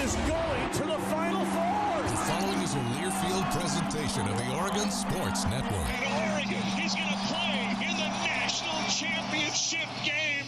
is going to the Final Four. The following is a Learfield presentation of the Oregon Sports Network. And Oregon is going to play in the national championship game.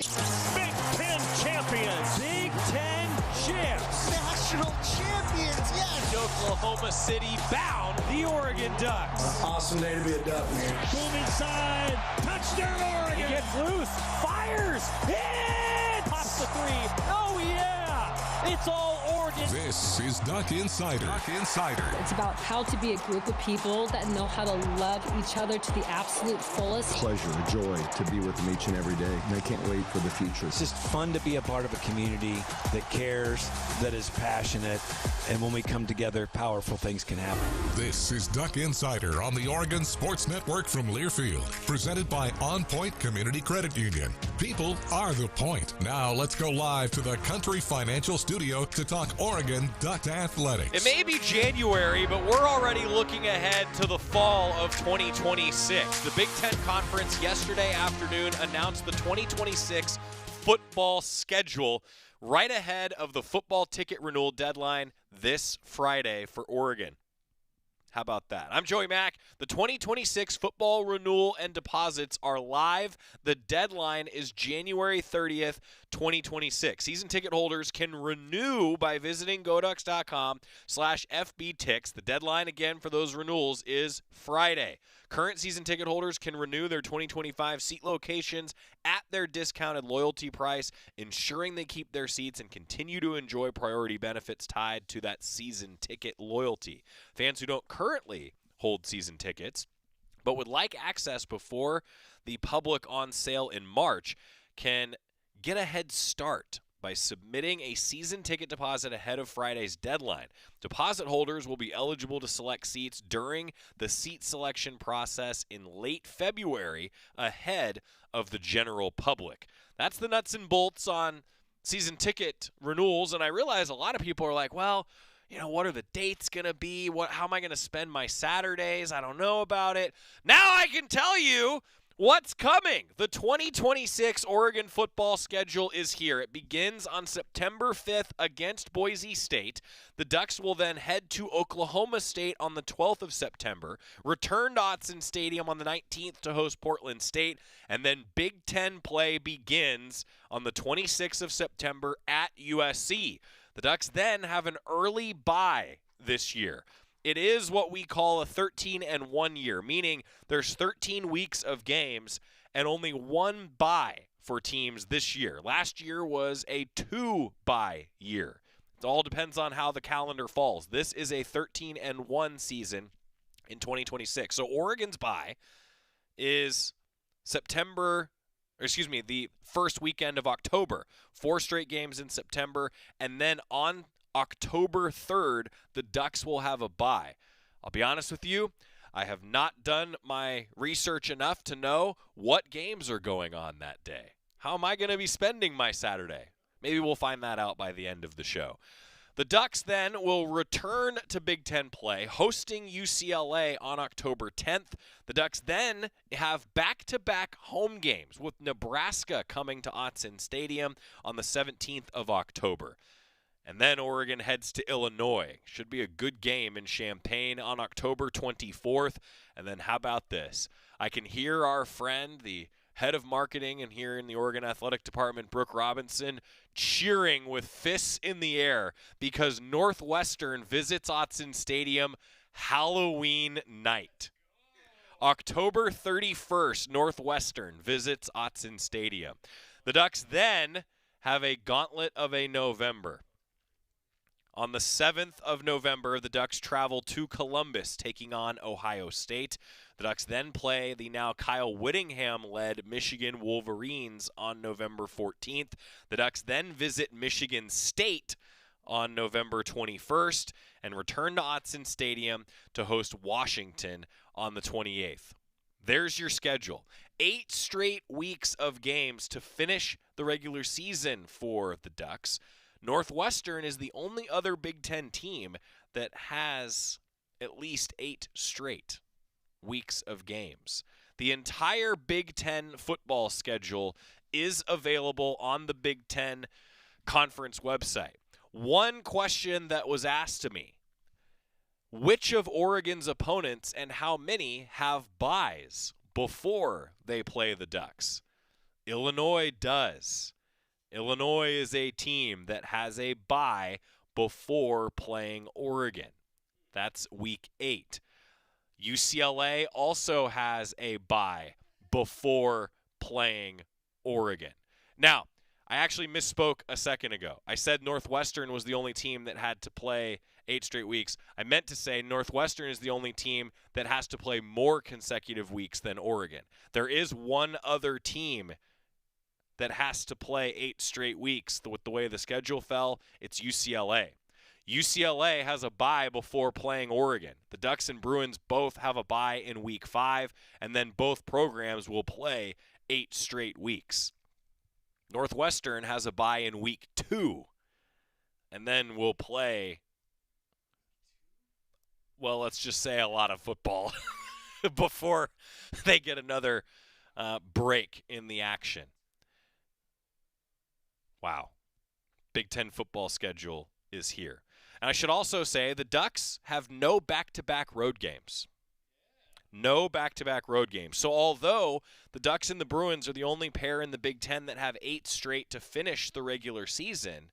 Big Ten champions. Big Ten champs. National champions, yes. Oklahoma City bound the Oregon Ducks. Awesome day to be a Duck, man. Boom inside. Touchdown, Oregon. He gets loose. Fires. Hit. Pops the three. Oh, yeah. It's all Oregon. This is Duck Insider. Duck Insider. It's about how to be a group of people that know how to love each other to the absolute fullest. Pleasure, a joy to be with them each and every day. And I can't wait for the future. It's just fun to be a part of a community that cares, that is passionate, and when we come together, powerful things can happen. This is Duck Insider on the Oregon Sports Network from Learfield, presented by OnPoint Community Credit Union. People are the point. Now let's go live to the Country Financial Studio to talk Oregon Duck Athletics. It may be January, but we're already looking ahead to the fall of 2026. The Big Ten Conference yesterday afternoon announced the 2026 football schedule right ahead of the football ticket renewal deadline this Friday for Oregon. How about that? I'm Joey Mack. The 2026 football renewal and deposits are live. The deadline is January 30th, 2026. Season ticket holders can renew by visiting goducks.com/FBTix. The deadline again for those renewals is Friday. Current season ticket holders can renew their 2025 seat locations at their discounted loyalty price, ensuring they keep their seats and continue to enjoy priority benefits tied to that season ticket loyalty. Fans who don't currently hold season tickets but would like access before the public on sale in March can get a head start by submitting a season ticket deposit ahead of Friday's deadline. Deposit holders will be eligible to select seats during the seat selection process in late February ahead of the general public. That's the nuts and bolts on season ticket renewals, and I realize a lot of people are like, well, you know, what are the dates going to be? How am I going to spend my Saturdays? I don't know about it. Now I can tell you what's coming. The 2026 Oregon football schedule is here. It begins on September 5th against Boise State. The Ducks will then head to Oklahoma State on the 12th of September, return to Autzen Stadium on the 19th to host Portland State, and then Big Ten play begins on the 26th of September at USC. The Ducks then have an early bye this year. It is what we call a 13-1 year, meaning there's 13 weeks of games and only one bye for teams this year. Last year was a 2-bye year. It all depends on how the calendar falls. This is a 13-1 season in 2026. So Oregon's bye is the first weekend of October. 4 straight games in September, and then on October 3rd, the Ducks will have a bye. I'll be honest with you, I have not done my research enough to know what games are going on that day. How am I going to be spending my Saturday? Maybe we'll find that out by the end of the show. The Ducks then will return to Big Ten play, hosting UCLA on October 10th. The Ducks then have back-to-back home games, with Nebraska coming to Autzen Stadium on the 17th of October. And then Oregon heads to Illinois. Should be a good game in Champaign on October 24th. And then how about this? I can hear our friend, the head of marketing and here in the Oregon Athletic Department, Brooke Robinson, cheering with fists in the air because Northwestern visits Autzen Stadium Halloween night. October 31st, Northwestern visits Autzen Stadium. The Ducks then have a gauntlet of a November. On the 7th of November, the Ducks travel to Columbus, taking on Ohio State. The Ducks then play the now Kyle Whittingham-led Michigan Wolverines on November 14th. The Ducks then visit Michigan State on November 21st and return to Autzen Stadium to host Washington on the 28th. There's your schedule. 8 straight weeks of games to finish the regular season for the Ducks. Northwestern is the only other Big Ten team that has at least 8 straight weeks of games. The entire Big Ten football schedule is available on the Big Ten Conference website. one question that was asked to me: which of Oregon's opponents and how many have byes before they play the Ducks? Illinois does. Illinois is a team that has a bye before playing Oregon. That's week 8. UCLA also has a bye before playing Oregon. Now, I actually misspoke a second ago. I said Northwestern was the only team that had to play 8 straight weeks. I meant to say Northwestern is the only team that has to play more consecutive weeks than Oregon. There is one other team that has to play 8 straight weeks. With the way the schedule fell, it's UCLA. UCLA has a bye before playing Oregon. The Ducks and Bruins both have a bye in week 5, and then both programs will play 8 straight weeks. Northwestern has a bye in week 2, and then will play, well, let's just say a lot of football before they get another break in the action. Wow. Big Ten football schedule is here. And I should also say the Ducks have no back-to-back road games. No back-to-back road games. So although the Ducks and the Bruins are the only pair in the Big Ten that have 8 straight to finish the regular season,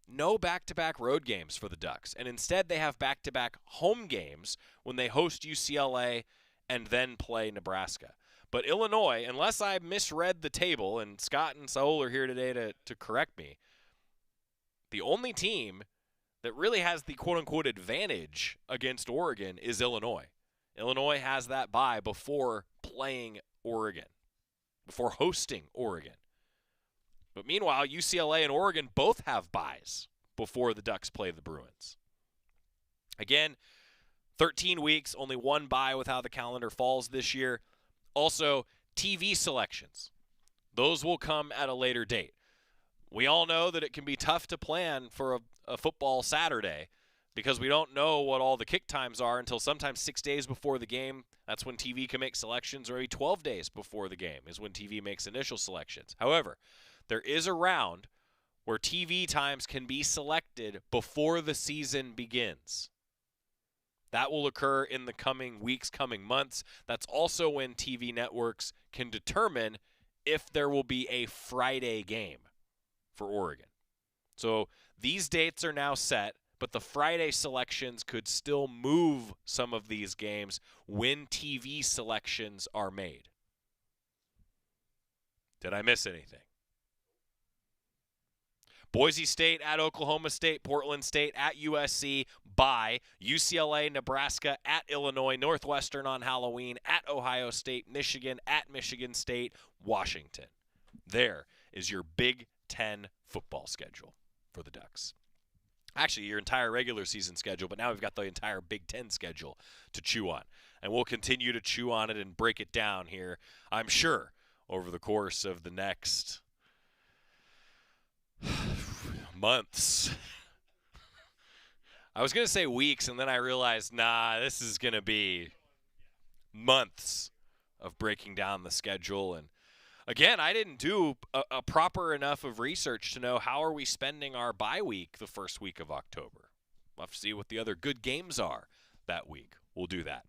no back-to-back road games for the Ducks. And instead they have back-to-back home games when they host UCLA and then play Nebraska. But Illinois, unless I misread the table, and Scott and Saul are here today to correct me, the only team that really has the quote-unquote advantage against Oregon is Illinois. Illinois has that bye before playing Oregon, before hosting Oregon. But meanwhile, UCLA and Oregon both have byes before the Ducks play the Bruins. Again, 13 weeks, only one bye with how the calendar falls this year. Also, TV selections. Those will come at a later date. We all know that it can be tough to plan for a football Saturday because we don't know what all the kick times are until sometimes 6 days before the game. That's when TV can make selections, or maybe 12 days before the game is when TV makes initial selections. However, there is a round where TV times can be selected before the season begins. That will occur in the coming weeks, coming months. That's also when TV networks can determine if there will be a Friday game for Oregon. So these dates are now set, but the Friday selections could still move some of these games when TV selections are made. Did I miss anything? Boise State at Oklahoma State, Portland State at USC, bye. UCLA, Nebraska at Illinois, Northwestern on Halloween, at Ohio State, Michigan at Michigan State, Washington. There is your Big Ten football schedule for the Ducks. Actually, your entire regular season schedule, but now we've got the entire Big Ten schedule to chew on. And we'll continue to chew on it and break it down here, I'm sure, over the course of the next months. I was going to say weeks, and then I realized, this is going to be months of breaking down the schedule. And again, I didn't do a proper enough of research to know how are we spending our bye week the first week of October. We'll have to see what the other good games are that week. We'll do that.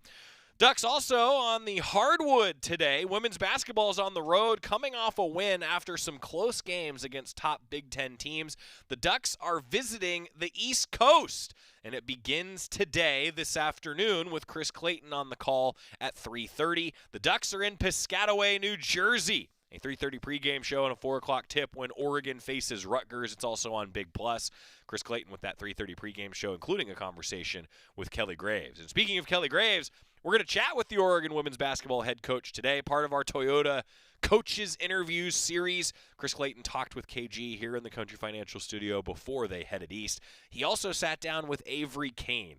Ducks also on the hardwood today. Women's basketball is on the road, coming off a win after some close games against top Big Ten teams. The Ducks are visiting the East Coast, and it begins today, this afternoon, with Chris Clayton on the call at 3:30. The Ducks are in Piscataway, New Jersey. A 3:30 pregame show and a 4 o'clock tip when Oregon faces Rutgers. It's also on Big Plus. Chris Clayton with that 3:30 pregame show, including a conversation with Kelly Graves. And speaking of Kelly Graves, we're going to chat with the Oregon women's basketball head coach today, part of our Toyota Coaches Interviews series. Chris Clayton talked with KG here in the Country Financial Studio before they headed east. He also sat down with Avery Cain.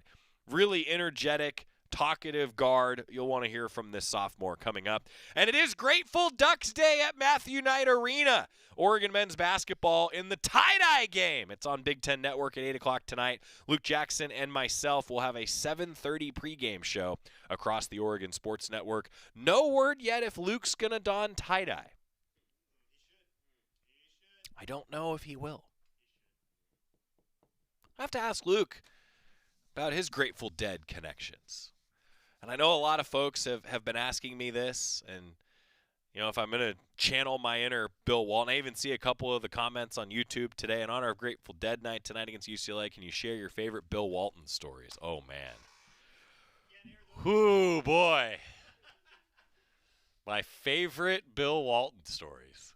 Really energetic, talkative guard. You'll want to hear from this sophomore coming up. And it is Grateful Ducks Day at Matthew Knight Arena. Oregon men's basketball in the tie-dye game. It's on Big Ten Network at 8 o'clock tonight. Luke Jackson and myself will have a 7:30 pregame show across the Oregon Sports Network. No word yet if Luke's going to don tie-dye. I don't know if he will. I have to ask Luke about his Grateful Dead connections. And I know a lot of folks have been asking me this, and if I'm going to channel my inner Bill Walton. I even see a couple of the comments on YouTube today. In honor of Grateful Dead night tonight against UCLA, can you share your favorite Bill Walton stories? Oh, man. Ooh, boy. My favorite Bill Walton stories.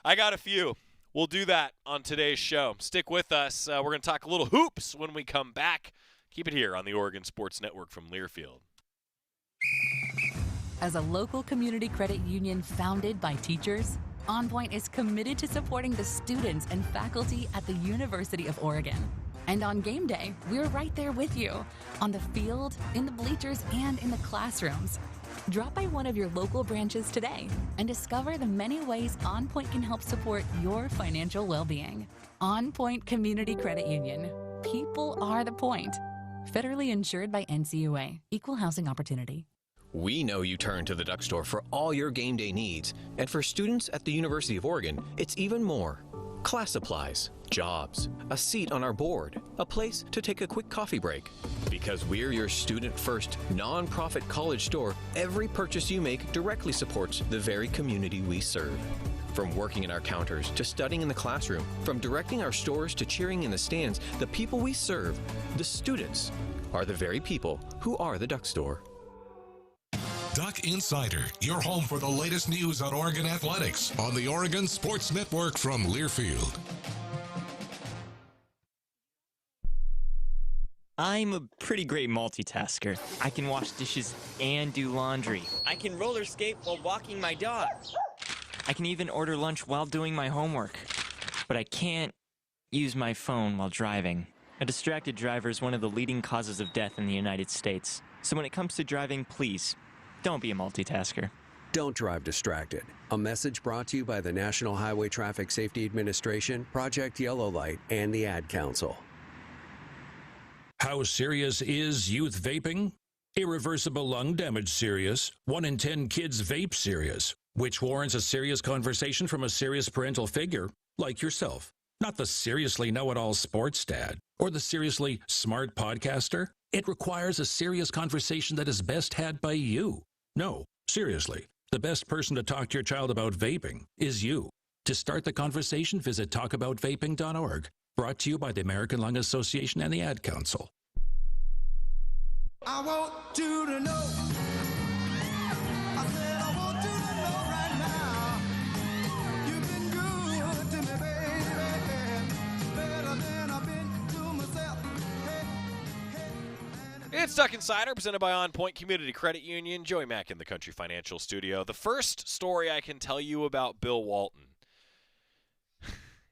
I got a few. We'll do that on today's show. Stick with us. We're going to talk a little hoops when we come back. Keep it here on the Oregon Sports Network from Learfield. As a local community credit union founded by teachers, OnPoint is committed to supporting the students and faculty at the University of Oregon. And on game day, we're right there with you, on the field, in the bleachers, and in the classrooms. Drop by one of your local branches today and discover the many ways OnPoint can help support your financial well-being. OnPoint Community Credit Union. People are the point. Federally insured by NCUA. Equal housing opportunity. We know you turn to the Duck Store for all your game day needs. And for students at the University of Oregon, it's even more. Class supplies, jobs, a seat on our board, a place to take a quick coffee break. Because we're your student-first, non-profit college store, every purchase you make directly supports the very community we serve. From working in our counters to studying in the classroom, from directing our stores to cheering in the stands, the people we serve, the students, are the very people who are the Duck Store. Duck Insider, your home for the latest news on Oregon athletics on the Oregon Sports Network from Learfield. I'm a pretty great multitasker. I can wash dishes and do laundry. I can roller skate while walking my dog. I can even order lunch while doing my homework. But I can't use my phone while driving. A distracted driver is one of the leading causes of death in the United States. So when it comes to driving, please, don't be a multitasker. Don't drive distracted. A message brought to you by the National Highway Traffic Safety Administration, Project Yellow Light, and the Ad Council. How serious is youth vaping? Irreversible lung damage serious. 1 in 10 kids vape serious, which warrants a serious conversation from a serious parental figure like yourself. Not the seriously know-it-all sports dad or the seriously smart podcaster. It requires a serious conversation that is best had by you. No, seriously, the best person to talk to your child about vaping is you. To start the conversation, visit talkaboutvaping.org. Brought to you by the American Lung Association and the Ad Council. I want you to know. I said I want you to know right now. You've been good to me, baby. Better than I've been to myself. It's Duck Insider, presented by OnPoint Community Credit Union. Joey Mack in the Country Financial Studio. The first story I can tell you about Bill Walton.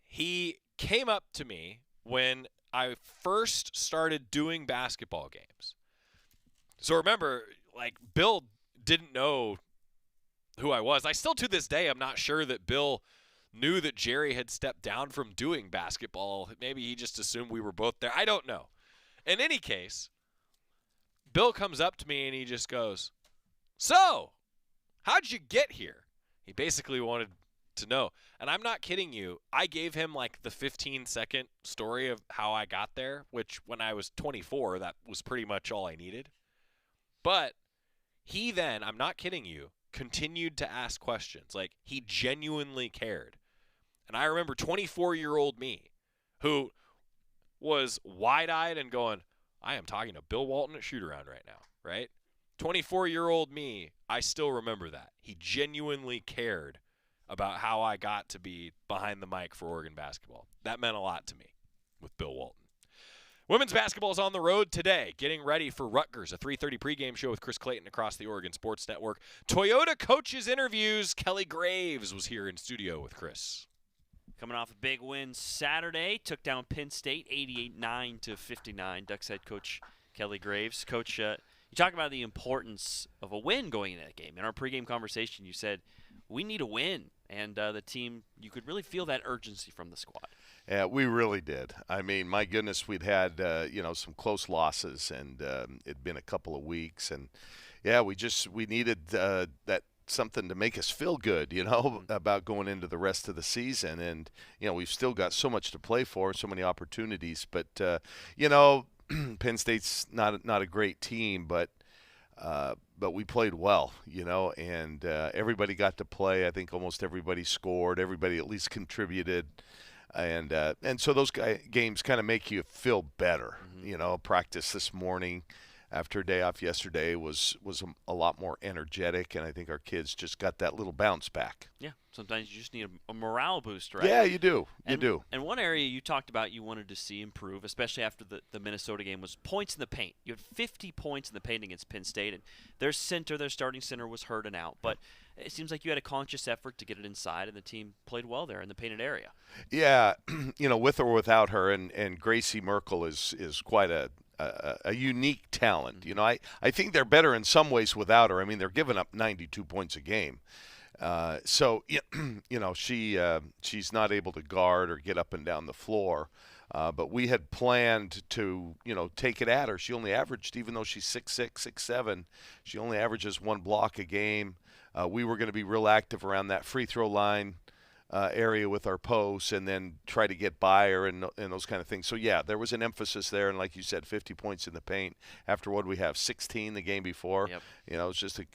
He came up to me when I first started doing basketball games. So remember, Bill didn't know who I was. I still, to this day, I'm not sure that Bill knew that Jerry had stepped down from doing basketball. Maybe he just assumed we were both there. I don't know. In any case, Bill comes up to me and he just goes, "So, how'd you get here?" He basically wanted to know. And I'm not kidding you. I gave him the 15-second story of how I got there, which when I was 24, that was pretty much all I needed. But he then, I'm not kidding you, continued to ask questions. He genuinely cared. And I remember 24-year-old me, who was wide-eyed and going, I am talking to Bill Walton at shoot-around right now, right? 24-year-old me, I still remember that. He genuinely cared about how I got to be behind the mic for Oregon basketball. That meant a lot to me with Bill Walton. Women's basketball is on the road today, getting ready for Rutgers, a 3:30 pregame show with Chris Clayton across the Oregon Sports Network. Toyota coaches interviews. Kelly Graves was here in studio with Chris. Coming off a big win Saturday, took down Penn State 88-59. Ducks head coach Kelly Graves. Coach, you talk about the importance of a win going into that game. In our pregame conversation, you said, we need a win. And the team, you could really feel that urgency from the squad. Yeah, we really did. I mean, my goodness, we'd had, some close losses, and it'd been a couple of weeks. And, yeah, we needed that something to make us feel good, about going into the rest of the season. And, we've still got so much to play for, so many opportunities. But, Penn State's not a great team, but we played well, and everybody got to play. I think almost everybody scored. Everybody at least contributed. And so those games kind of make you feel better. Practice this morning after a day off yesterday was a lot more energetic, and I think our kids just got that little bounce back. Yeah, sometimes you just need a morale boost, right? Yeah, you do. And one area you talked about you wanted to see improve, especially after the Minnesota game, was points in the paint. You had 50 points in the paint against Penn State, and their starting center was hurt and out. But it seems like you had a conscious effort to get it inside, and the team played well there in the painted area. Yeah, with or without her, and Gracie Merkel is quite a unique talent. I think they're better in some ways without her. I mean, they're giving up 92 points a game. So she's not able to guard or get up and down the floor. But we had planned to, take it at her. She only averaged, even though she's 6'6", 6'7", she only averages 1 block a game. We were going to be real active around that free throw line area with our posts, and then try to get by her and those kind of things. So, yeah, there was an emphasis there. And like you said, 50 points in the paint after what we have, 16 the game before. Yep. It's just a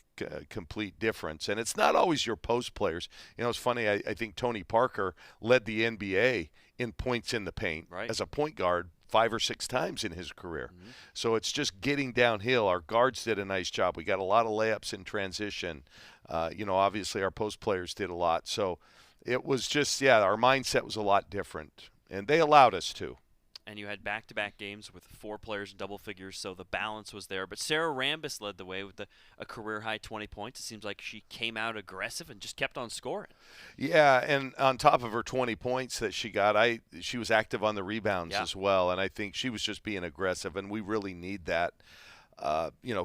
complete difference. And it's not always your post players. It's funny. I think Tony Parker led the NBA in points in the paint as a point guard 5 or 6 times in his career. Mm-hmm. So it's just getting downhill. Our guards did a nice job. We got a lot of layups in transition. Obviously our post players did a lot. So it was just, our mindset was a lot different, and they allowed us to. And you had back-to-back games with 4 players in double figures, so the balance was there. But Sarah Rambis led the way with a career-high 20 points. It seems like she came out aggressive and just kept on scoring. Yeah, and on top of her 20 points that she got, she was active on the rebounds as well, and I think she was just being aggressive, and we really need that.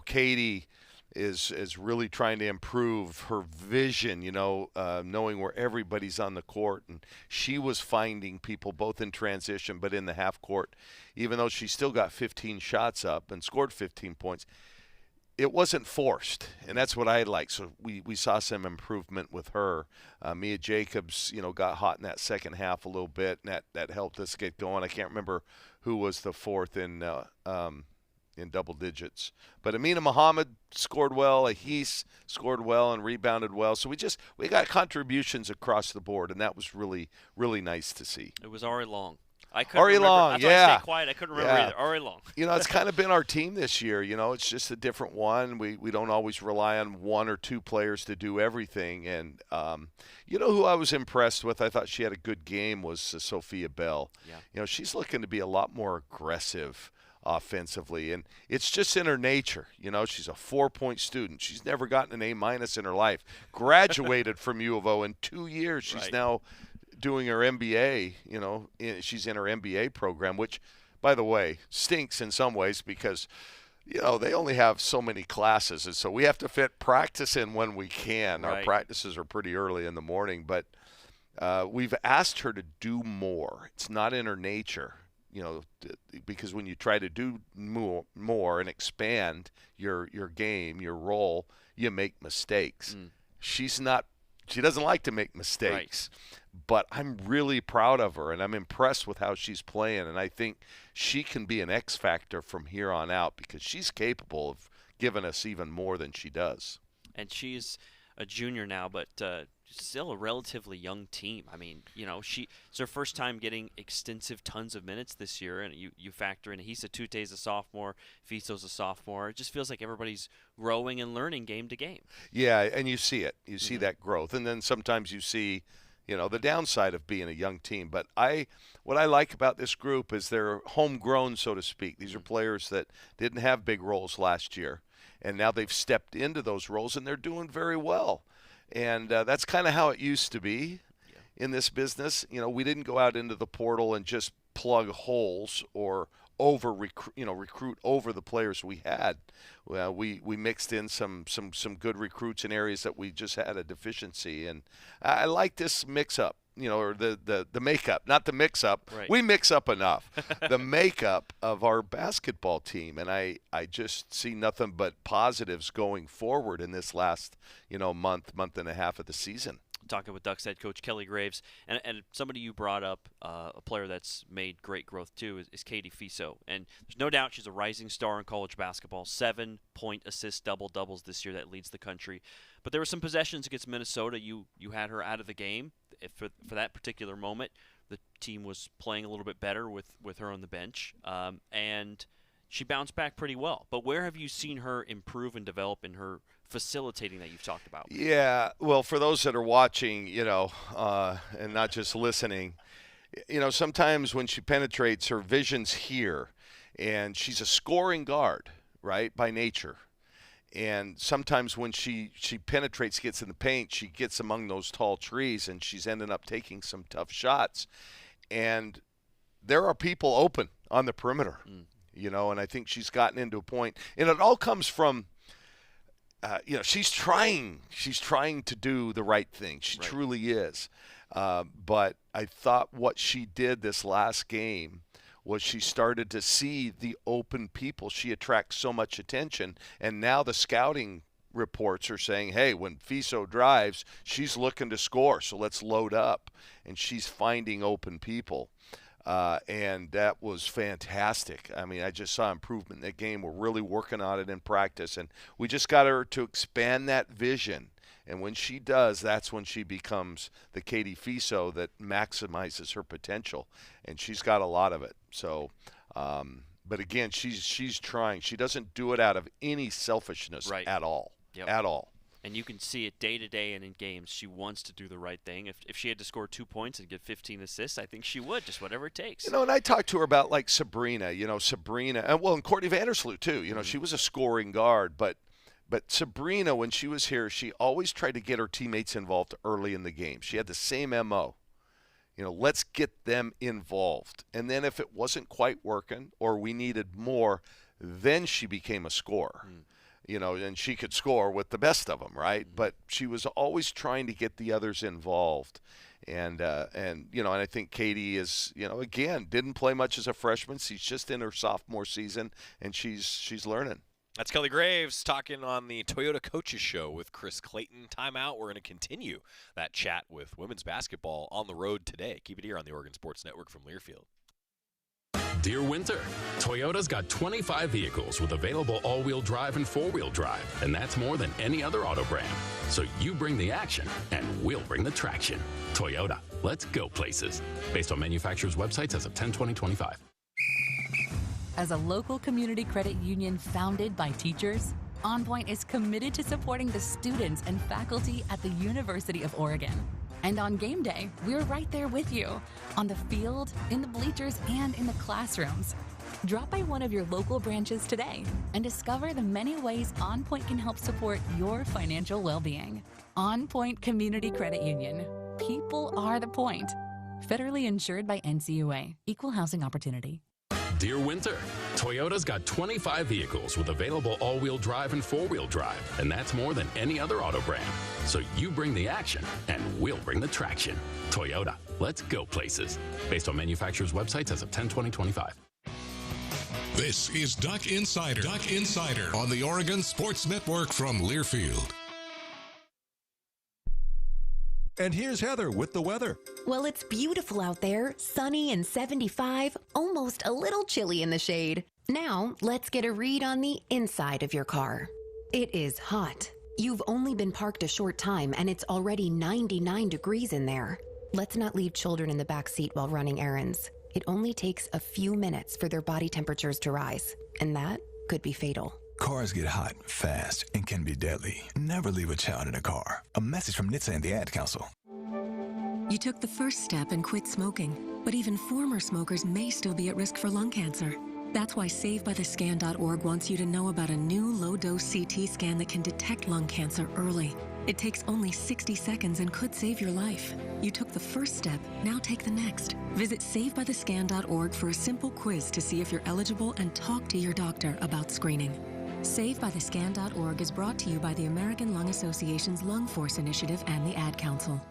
Katie is really trying to improve her vision, knowing where everybody's on the court. And she was finding people both in transition but in the half court, even though she still got 15 shots up and scored 15 points. It wasn't forced, and that's what I like. So we saw some improvement with her. Mia Jacobs, got hot in that second half a little bit, and that helped us get going. I can't remember who was the fourth in double digits. But Amina Muhammad scored well. Ahis scored well and rebounded well. So we got contributions across the board, and that was really, really nice to see. It was Ari Long. I couldn't Ari remember. Long, I thought I stayed quiet. I couldn't remember either. Ari Long. It's kind of been our team this year. It's just a different one. We don't always rely on 1 or 2 players to do everything. And who I was impressed with, I thought she had a good game, was Sophia Bell. Yeah. She's looking to be a lot more aggressive offensively, and it's just in her nature. She's a 4-point student. She's never gotten an A- in her life. Graduated from U of O in 2 years. She's now doing her MBA. She's in her MBA program, which, by the way, stinks in some ways because they only have so many classes, and so we have to fit practice in when we can. Our practices are pretty early in the morning, but we've asked her to do more. It's not in her nature. Because when you try to do more and expand your game, your role, you make mistakes. She doesn't like to make mistakes, but I'm really proud of her, and I'm impressed with how she's playing, and I think she can be an X factor from here on out because she's capable of giving us even more than she does. And she's a junior now, but still a relatively young team. I mean, it's her first time getting extensive tons of minutes this year, and you factor in Hisa Tute's a sophomore, Fiso's a sophomore. It just feels like everybody's growing and learning game to game. Yeah, and you see it. You see that growth, and then sometimes you see, the downside of being a young team. But what I like about this group is they're homegrown, so to speak. These are players that didn't have big roles last year, and now they've stepped into those roles, and they're doing very well. And that's kind of how it used to be in this business. We didn't go out into the portal and just plug holes or recruit over the players we had. We mixed in some good recruits in areas that we just had a deficiency. And I like this mix-up. or the makeup, not the mix-up. Right. We mix up enough. The makeup of our basketball team, and I just see nothing but positives going forward in this last, month and a half of the season. Talking with Ducks head coach Kelly Graves, and somebody you brought up, a player that's made great growth too, is Katie Fiso. And there's no doubt she's a rising star in college basketball. 7-point assist doubles this year that leads the country. But there were some possessions against Minnesota. You had her out of the game for that particular moment. The team was playing a little bit better with her on the bench, and she bounced back pretty well. But where have you seen her improve and develop in her facilitating that you've talked about? Yeah, well, for those that are watching, and not just listening, sometimes when she penetrates, her vision's here, and she's a scoring guard, right, by nature. And sometimes when she penetrates, gets in the paint, she gets among those tall trees, and she's ending up taking some tough shots. And there are people open on the perimeter, and I think she's gotten into a point. And it all comes from she's trying to do the right thing. She truly is. But I thought what she did this last game was she started to see the open people. She attracts so much attention. And now the scouting reports are saying, hey, when Fiso drives, she's looking to score, so let's load up. And she's finding open people. And that was fantastic. I mean, I just saw improvement in that game. We're really working on it in practice, and we just got her to expand that vision. And when she does, that's when she becomes the Katie Fiso that maximizes her potential, and she's got a lot of it. So, but again, she's trying. She doesn't do it out of any selfishness at all, at all. And you can see it day to day and in games. She wants to do the right thing. If she had to score 2 points and get 15 assists, I think she would, just whatever it takes. And I talked to her about like Sabrina, and Courtney Vandersloot too. She was a scoring guard, but Sabrina, when she was here, she always tried to get her teammates involved early in the game. She had the same MO. Let's get them involved. And then if it wasn't quite working or we needed more, then she became a scorer. And she could score with the best of them, right? But she was always trying to get the others involved. And I think Katie is, again, didn't play much as a freshman. She's just in her sophomore season, and she's learning. That's Kelly Graves talking on the Toyota Coaches Show with Chris Clayton. Timeout. We're going to continue that chat with women's basketball on the road today. Keep it here on the Oregon Sports Network from Learfield. Dear Winter, Toyota's got 25 vehicles with available all-wheel drive and four-wheel drive, and that's more than any other auto brand. So you bring the action, and we'll bring the traction. Toyota, let's go places. Based on manufacturer's websites as of 10/20/25. As a local community credit union founded by teachers, OnPoint is committed to supporting the students and faculty at the University of Oregon. And on game day, we're right there with you, on the field, in the bleachers, and in the classrooms. Drop by one of your local branches today and discover the many ways OnPoint can help support your financial well-being. OnPoint Community Credit Union. People are the point. Federally insured by NCUA. Equal housing opportunity. Dear Winter, Toyota's got 25 vehicles with available all-wheel drive and four-wheel drive, and that's more than any other auto brand. So you bring the action, and we'll bring the traction. Toyota, let's go places. Based on manufacturer's websites as of 10/20/25. This is Duck Insider. Duck Insider on the Oregon Sports Network from Learfield. And here's Heather with the weather. Well, it's beautiful out there, sunny and 75, almost a little chilly in the shade. Now, let's get a read on the inside of your car. It is hot. You've only been parked a short time and it's already 99 degrees in there. Let's not leave children in the back seat while running errands. It only takes a few minutes for their body temperatures to rise, and that could be fatal. Cars get hot fast and can be deadly. Never leave a child in a car. A message from NHTSA and the Ad Council. You took the first step and quit smoking, but even former smokers may still be at risk for lung cancer. That's why SaveByTheScan.org wants you to know about a new low-dose CT scan that can detect lung cancer early. It takes only 60 seconds and could save your life. You took the first step, now take the next. Visit SaveByTheScan.org for a simple quiz to see if you're eligible and talk to your doctor about screening. SaveByTheScan.org is brought to you by the American Lung Association's Lung Force Initiative and the Ad Council.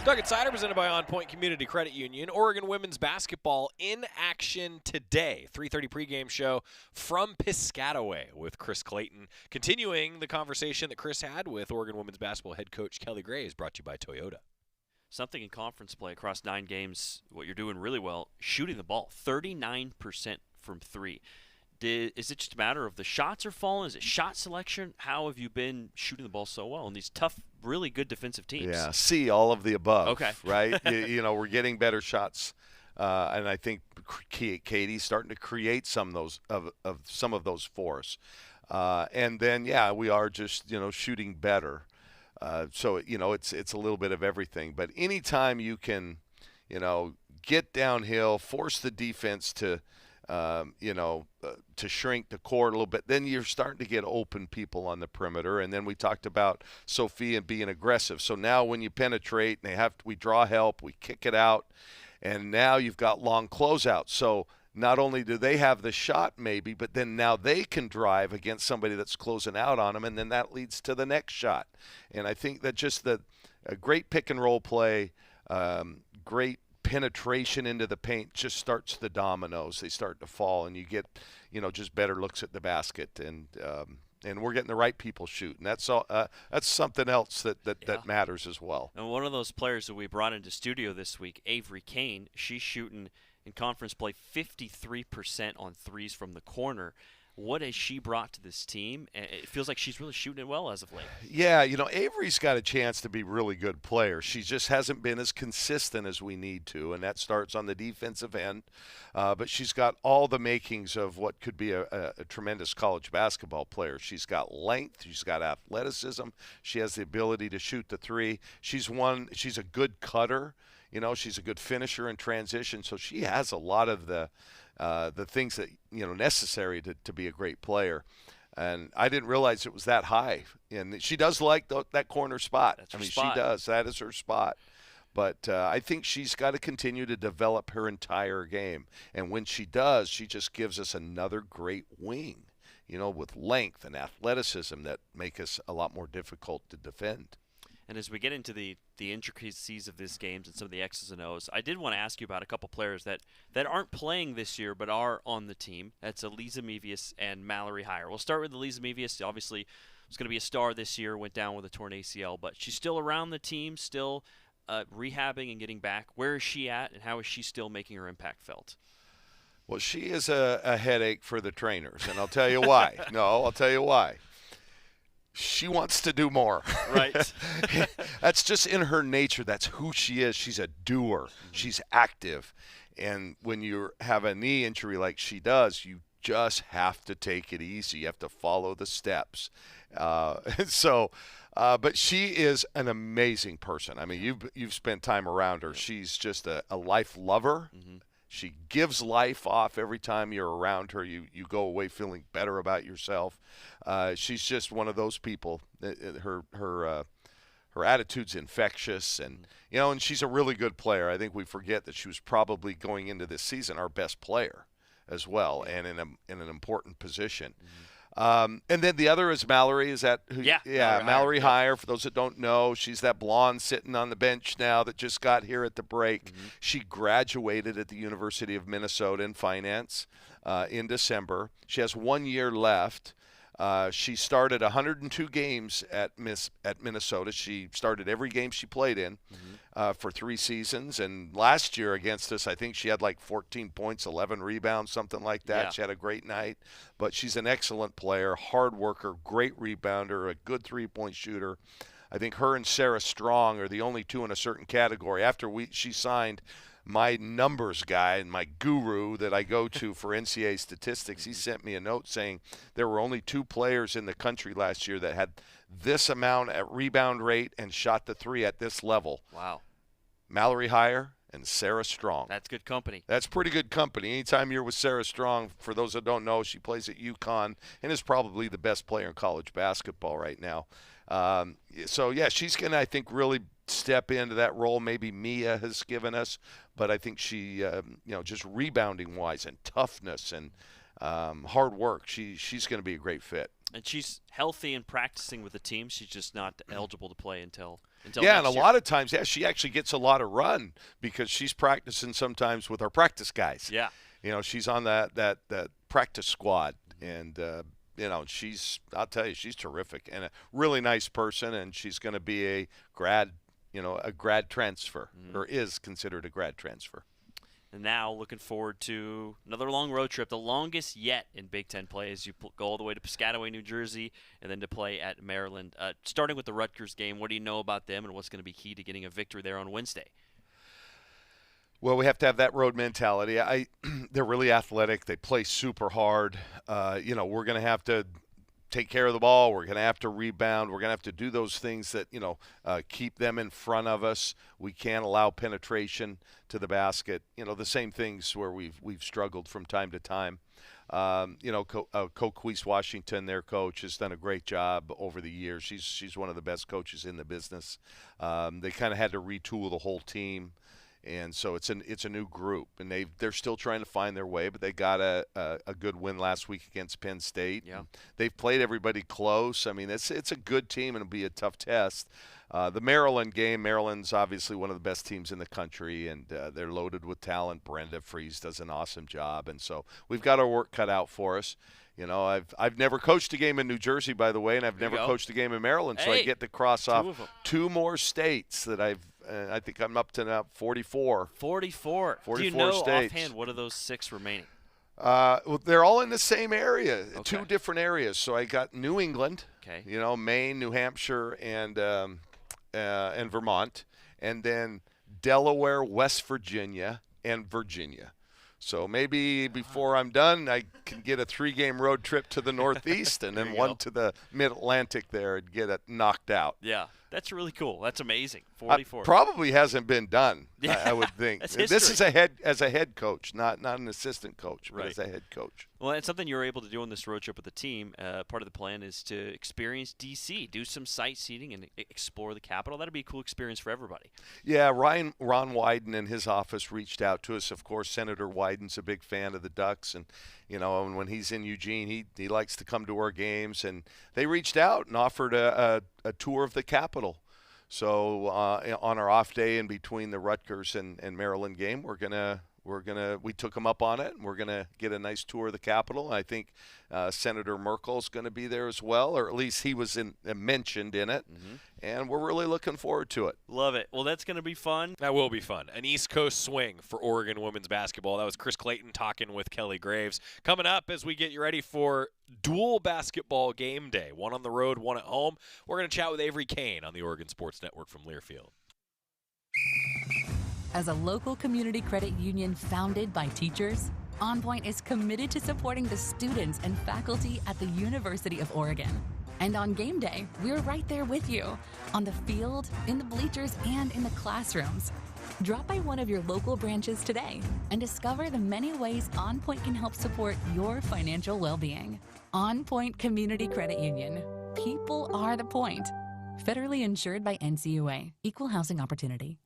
Doug Insider presented by OnPoint Community Credit Union. Oregon women's basketball in action today. 3:30 pregame show from Piscataway with Chris Clayton. Continuing the conversation that Chris had with Oregon women's basketball head coach Kelly Graves, brought to you by Toyota. Something in conference play across 9 games, what you're doing really well, shooting the ball, 39% from 3. Is it just a matter of the shots are falling? Is it shot selection? How have you been shooting the ball so well in these tough, really good defensive teams? Yeah, see all of the above. Okay. Right? We're getting better shots, and I think Katie's starting to create some of those for us. And then, we are just, shooting better. So, it's a little bit of everything. But anytime you can, get downhill, force the defense to shrink the court a little bit, then you're starting to get open people on the perimeter. And then we talked about Sophia being aggressive. So now when you penetrate and we draw help, we kick it out, and now you've got long closeouts. So not only do they have the shot maybe, but then now they can drive against somebody that's closing out on them, and then that leads to the next shot. And I think that just a great pick and roll play, great penetration into the paint just starts the dominoes. They start to fall, and you get, just better looks at the basket, and we're getting the right people shooting. That's all. That's something else that matters as well. And one of those players that we brought into studio this week, Avery Cain, she's shooting in conference play 53% on threes from the corner. What has she brought to this team? It feels like she's really shooting it well as of late. Yeah, Avery's got a chance to be a really good player. She just hasn't been as consistent as we need to, and that starts on the defensive end. But she's got all the makings of what could be a tremendous college basketball player. She's got length. She's got athleticism. She has the ability to shoot the three. She's a good cutter. She's a good finisher in transition. So she has a lot of the things that necessary to be a great player, and I didn't realize it was that high. And she does like that corner spot. That's her spot. She does. That is her spot. But I think she's got to continue to develop her entire game, and when she does, she just gives us another great wing, with length and athleticism that make us a lot more difficult to defend. And as we get into the intricacies of these games and some of the X's and O's, I did want to ask you about a couple players that aren't playing this year but are on the team. That's Elisa Mevius and Mallory Heyer. We'll start with Elisa Mevius. Obviously, was going to be a star this year, went down with a torn ACL, but she's still around the team, still rehabbing and getting back. Where is she at, and how is she still making her impact felt? Well, she is a headache for the trainers, and I'll tell you why. I'll tell you why. She wants to do more. Right. That's just in her nature. That's who she is. She's a doer. She's active. And when you have a knee injury like she does, you just have to take it easy. You have to follow the steps. But she is an amazing person. I mean, you've spent time around her. She's just a life lover. Mm-hmm. She gives life off every time you're around her. You go away feeling better about yourself. She's just one of those people. Her attitude's infectious, and and she's a really good player. I think we forget that she was probably going into this season our best player as well, and in an important position. Mm-hmm. And then the other is Mallory. Is that who? Yeah, Mallory Heyer. For those that don't know, she's that blonde sitting on the bench now that just got here at the break. Mm-hmm. She graduated at the University of Minnesota in finance in December. She has 1 year left. She started 102 games at Minnesota. She started every game she played in for 3 seasons. And last year against us, I think she had like 14 points, 11 rebounds, something like that. Yeah. She had a great night. But she's an excellent player, hard worker, great rebounder, a good three-point shooter. I think her and Sarah Strong are the only two in a certain category. After she signed, my numbers guy and my guru that I go to for NCAA statistics, he sent me a note saying there were only 2 players in the country last year that had this amount at rebound rate and shot the three at this level. Wow. Mallory Heyer and Sarah Strong. That's good company. That's pretty good company. Anytime you're with Sarah Strong, for those that don't know, she plays at UConn and is probably the best player in college basketball right now. She's going to, I think, really step into that role maybe Mia has given us, but I think she, just rebounding-wise and toughness and hard work, she's going to be a great fit. And she's healthy and practicing with the team. She's just not eligible to play until yeah, next and a year. lot of times, she actually gets a lot of run because she's practicing sometimes with our practice guys. Yeah. She's on that practice squad, and I'll tell you, she's terrific and a really nice person, and she's going to be a grad transfer, or is considered a grad transfer. And now looking forward to another long road trip, the longest yet in Big Ten play, as you go all the way to Piscataway, New Jersey, and then to play at Maryland. Starting with the Rutgers game, what do you know about them and what's going to be key to getting a victory there on Wednesday? Well, we have to have that road mentality. They're really athletic. They play super hard. We're going to have to take care of the ball. We're going to have to rebound. We're going to have to do those things that, keep them in front of us. We can't allow penetration to the basket. The same things where we've struggled from time to time. Coquise Washington, their coach, has done a great job over the years. She's one of the best coaches in the business. They kind of had to retool the whole team. And so it's a new group, and they're still trying to find their way, but they got a good win last week against Penn State. Yeah. They've played everybody close. I mean, it's a good team, and it'll be a tough test. The Maryland game, Maryland's obviously one of the best teams in the country, and they're loaded with talent. Brenda Fries does an awesome job, and so we've got our work cut out for us. I've never coached a game in New Jersey, by the way, and I've never coached a game in Maryland, so I get to cross off 2 more states that I think I'm up to now 44. 44. Do you know offhand what are those 6 remaining? Well, they're all in the same area, 2 different areas. So I got New England, Maine, New Hampshire, and Vermont, and then Delaware, West Virginia, and Virginia. So maybe before I'm done, I can get a 3-game road trip to the Northeast and then one to the Mid-Atlantic there and get it knocked out. Yeah, that's really cool. That's amazing. 44. Probably hasn't been done, Yeah. I would think. That's This is history. as a head coach, not an assistant coach, but Right. as a head coach. Well, it's something you were able to do on this road trip with the team. Part of the plan is to experience D.C., do some sightseeing and explore the capital. That'd be a cool experience for everybody. Yeah, Ron Wyden and his office reached out to us. Of course, Senator Wyden's a big fan of the Ducks, and and when he's in Eugene, he likes to come to our games. And they reached out and offered a tour of the Capitol. So on our off day in between the Rutgers and Maryland game, we took them up on it, and we're gonna get a nice tour of the Capitol. I think Senator Merkel's going to be there as well, or at least he was mentioned in it, and we're really looking forward to it. Love it. Well, that's going to be fun. That will be fun. An East Coast swing for Oregon women's basketball. That was Chris Clayton talking with Kelly Graves. Coming up as we get you ready for dual basketball game day, one on the road, one at home. We're going to chat with Avery Cain on the Oregon Sports Network from Learfield. As a local community credit union founded by teachers, OnPoint is committed to supporting the students and faculty at the University of Oregon. And on game day, we're right there with you, on the field, in the bleachers, and in the classrooms. Drop by one of your local branches today and discover the many ways OnPoint can help support your financial well-being. OnPoint Community Credit Union. People are the point. Federally insured by NCUA. Equal housing opportunity.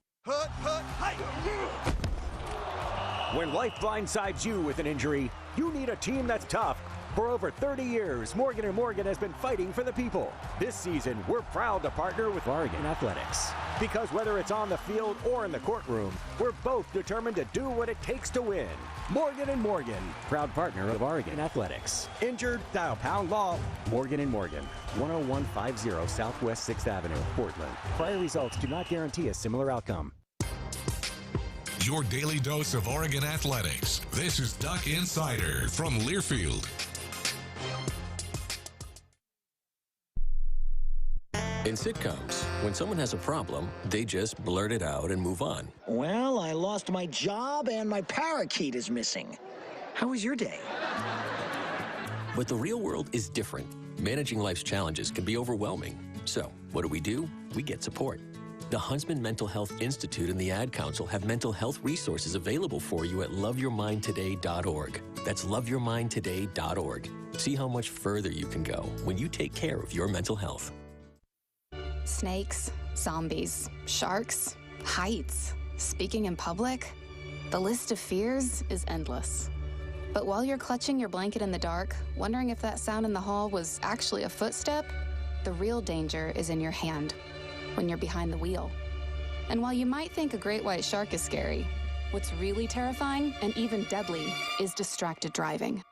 When life blindsides you with an injury, you need a team that's tough. For over 30 years, Morgan & Morgan has been fighting for the people. This season, we're proud to partner with Oregon Athletics. Because whether it's on the field or in the courtroom, we're both determined to do what it takes to win. Morgan & Morgan, proud partner of Oregon Athletics. Injured? Dial pound law. Morgan & Morgan, 10150 Southwest 6th Avenue, Portland. Prior results do not guarantee a similar outcome. Your daily dose of Oregon athletics. This is Duck Insider from Learfield. In sitcoms, when someone has a problem, they just blurt it out and move on. Well, I lost my job and my parakeet is missing. How was your day? But the real world is different. Managing life's challenges can be overwhelming. So, what do? We get support. The Huntsman Mental Health Institute and the Ad Council have mental health resources available for you at loveyourmindtoday.org. That's loveyourmindtoday.org. See how much further you can go when you take care of your mental health. Snakes, zombies, sharks, heights, speaking in public. The list of fears is endless. But while you're clutching your blanket in the dark, wondering if that sound in the hall was actually a footstep, the real danger is in your hand, when you're behind the wheel. And while you might think a great white shark is scary, what's really terrifying and even deadly is distracted driving.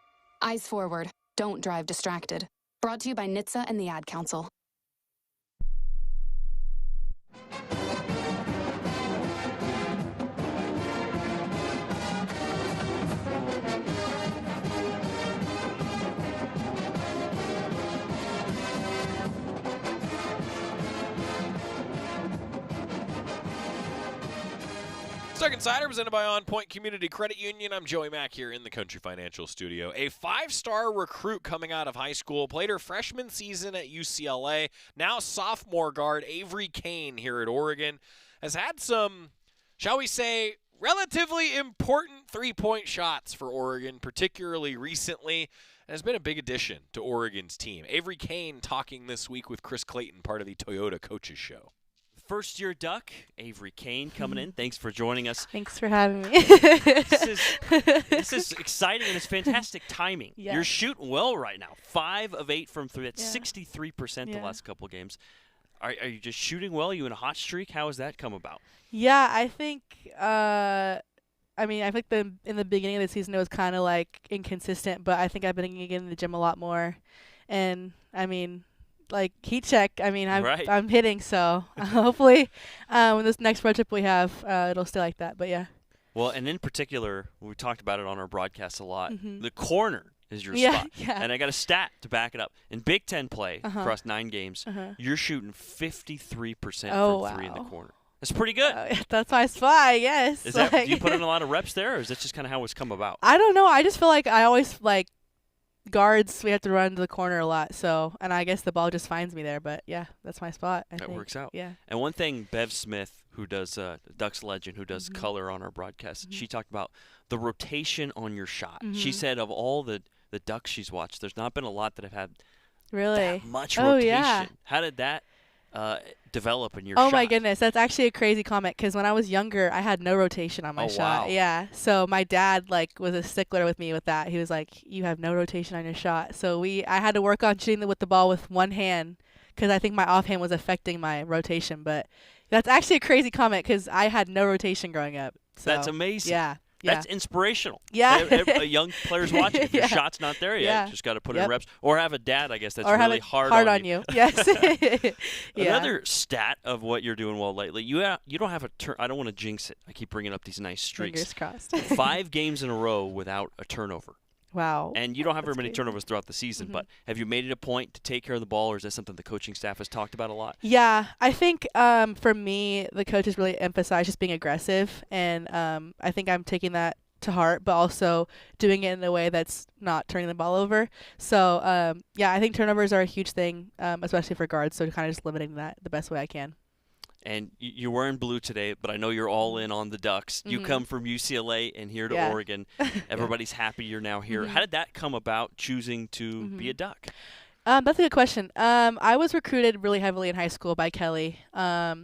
Eyes forward, don't drive distracted. Brought to you by NHTSA and the Ad Council. Second Sider presented by OnPoint Community Credit Union. I'm Joey Mack here in the Country Financial Studio. A 5-star recruit coming out of high school, played her freshman season at UCLA. Now sophomore guard Avery Cain here at Oregon has had some, shall we say, relatively important three-point shots for Oregon, particularly recently, and has been a big addition to Oregon's team. Avery Cain talking this week with Chris Clayton, part of the Toyota Coaches Show. First-year Duck, Avery Cain, coming in. Thanks for joining us. Thanks for having me. This is exciting, and it's fantastic timing. Yeah. You're shooting well right now. 5 of 8 from 3. That's 63% the last couple games. Are you just shooting well? Are you in a hot streak? How has that come about? Yeah, I think I think in the beginning of the season it was kind of like inconsistent, but I think I've been getting in the gym a lot more. And I mean, like heat check, I'm hitting, so hopefully when this next road trip we have, it'll stay like that. But yeah. Well, and in particular, we talked about it on our broadcast a lot. Mm-hmm. The corner is your spot. Yeah. And I got a stat to back it up. In Big Ten play across 9 games, you're shooting 53% from 3 in the corner. That's pretty good. That's my spot, yes. Do you put in a lot of reps there, or is that just kind of how it's come about? I don't know. I just feel like I always guards, we have to run to the corner a lot, and I guess the ball just finds me there. But yeah, that's my spot. I think. Works out. Yeah. And one thing, Bev Smith, who does Ducks legend, who does color on our broadcast, she talked about the rotation on your shot. She said of all the Ducks she's watched, there's not been a lot that have had that much rotation. Yeah. How did that develop in your shot? Oh my goodness, that's actually a crazy comment, because when I was younger, I had no rotation on my shot. Wow. Yeah, so my dad was a stickler with me with that. He was like, "You have no rotation on your shot." So I had to work on shooting with the ball with one hand, because I think my offhand was affecting my rotation. But that's actually a crazy comment, because I had no rotation growing up. So, that's amazing. Yeah. That's inspirational. Yeah. Young players watching. If your shot's not there yet, just got to put in reps. Or have a dad, I guess, that's really hard on you. Yes. Another stat of what you're doing well lately, you don't have a turn. I don't want to jinx it. I keep bringing up these nice streaks. Fingers crossed. 5 games in a row without a turnover. Wow. And you don't have very many turnovers throughout the season, but have you made it a point to take care of the ball, or is that something the coaching staff has talked about a lot? Yeah, I think for me, the coaches really emphasize just being aggressive, and I think I'm taking that to heart, but also doing it in a way that's not turning the ball over. So, I think turnovers are a huge thing, especially for guards, so kind of just limiting that the best way I can. And you're wearing blue today, but I know you're all in on the Ducks. You come from UCLA and here to Oregon. Everybody's happy you're now here. How did that come about, choosing to be a Duck? That's a good question. I was recruited really heavily in high school by Kelly. I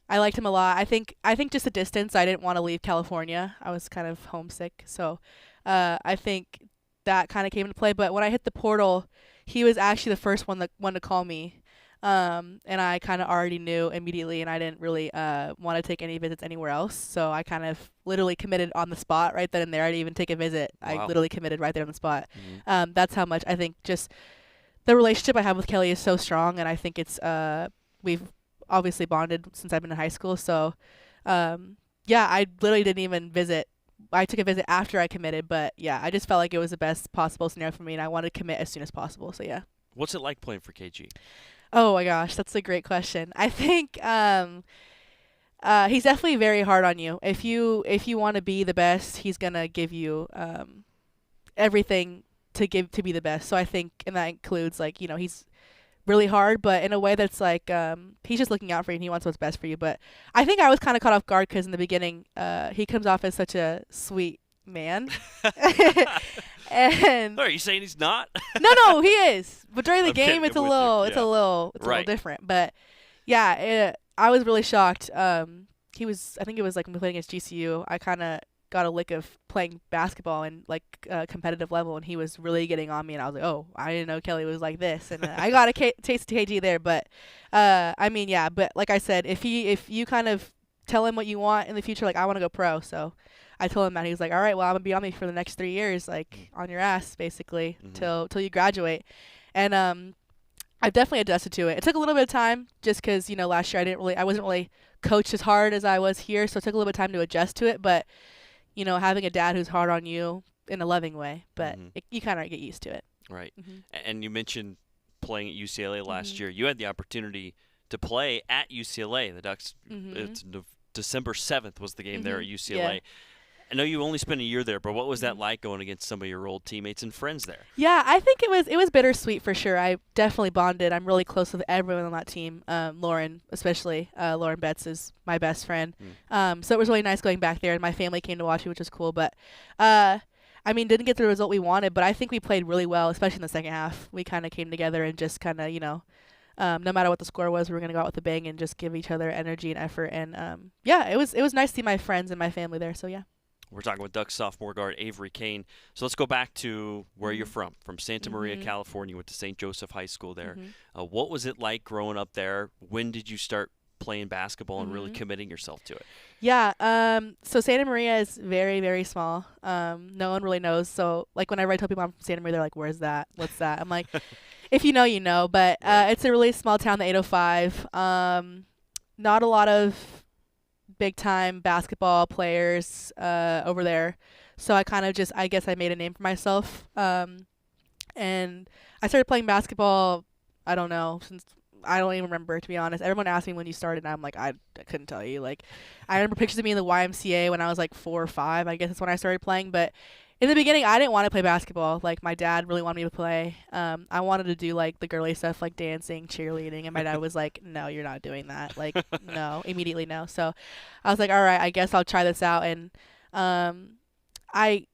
liked him a lot. I think just the distance. I didn't want to leave California. I was kind of homesick, so I think that kind of came into play. But when I hit the portal, he was actually the first one to call me, and I kind of already knew immediately, and I didn't really want to take any visits anywhere else. So I kind of literally committed on the spot right then and there. I didn't even take a visit. Wow. I literally committed right there on the spot. That's how much I think just the relationship I have with Kelly is so strong, and I think it's we've obviously bonded since I've been in high school. So, I literally didn't even visit. I took a visit after I committed, but I just felt like it was the best possible scenario for me, and I wanted to commit as soon as possible. So, yeah. What's it like playing for KG? Oh my gosh, that's a great question. I think he's definitely very hard on you. If you want to be the best, he's gonna give you everything to be the best. So I think, and that includes he's really hard, but in a way that's he's just looking out for you and he wants what's best for you. But I think I was kind of caught off guard, because in the beginning he comes off as such a sweet man. And are you saying he's not? No, he is. But during the game, it's a little different. But I was really shocked. I think it was when we played against GCU. I kind of got a lick of playing basketball and like competitive level, and he was really getting on me, and I was like, oh, I didn't know Kelly was like this, and I got a taste of KG there. But I mean, yeah, but like I said, if you kind of tell him what you want in the future, like I want to go pro, so I told him that. He was like, all right, well, I'm gonna be on me for the next 3 years, like on your ass basically, till you graduate. And I've definitely adjusted to it. It took a little bit of time just because, you know, last year I wasn't really coached as hard as I was here, so it took a little bit of time to adjust to it. But, you know, having a dad who's hard on you in a loving way, but you kind of get used to it. Right. And you mentioned playing at UCLA last year. You had the opportunity to play at UCLA. The Ducks, it's December 7th was the game there at UCLA. Yeah. I know you only spent a year there, but what was that like going against some of your old teammates and friends there? Yeah, I think it was bittersweet for sure. I definitely bonded. I'm really close with everyone on that team. Lauren, especially. Lauren Betts is my best friend. So it was really nice going back there, and my family came to watch me, which was cool. But, I mean, didn't get the result we wanted, but I think we played really well, especially in the second half. We kind of came together and just kind of, you know, no matter what the score was, we were going to go out with a bang and just give each other energy and effort. And, yeah, it was nice to see my friends and my family there, so yeah. We're talking with Ducks sophomore guard Avery Cain. So let's go back to where you're from Santa Maria, California. You went to St. Joseph High School there. What was it like growing up there? When did you start playing basketball and really committing yourself to it? Yeah, so Santa Maria is very, very small. No one really knows. So, like, whenever I tell people I'm from Santa Maria, they're like, where's that? What's that? I'm like, if you know, you know. But it's a really small town, the 805. Not a lot of big-time basketball players over there. So I kind of just, I guess I made a name for myself. And I started playing basketball, I don't know, since I don't even remember, to be honest. Everyone asked me when you started, and I'm like, I couldn't tell you. Like, I remember pictures of me in the YMCA when I was like 4 or 5. I guess that's when I started playing. But in the beginning, I didn't want to play basketball. Like, my dad really wanted me to play. I wanted to do, like, the girly stuff, like dancing, cheerleading. And my dad was like, no, you're not doing that. Like, no, immediately no. So I was like, all right, I guess I'll try this out. And I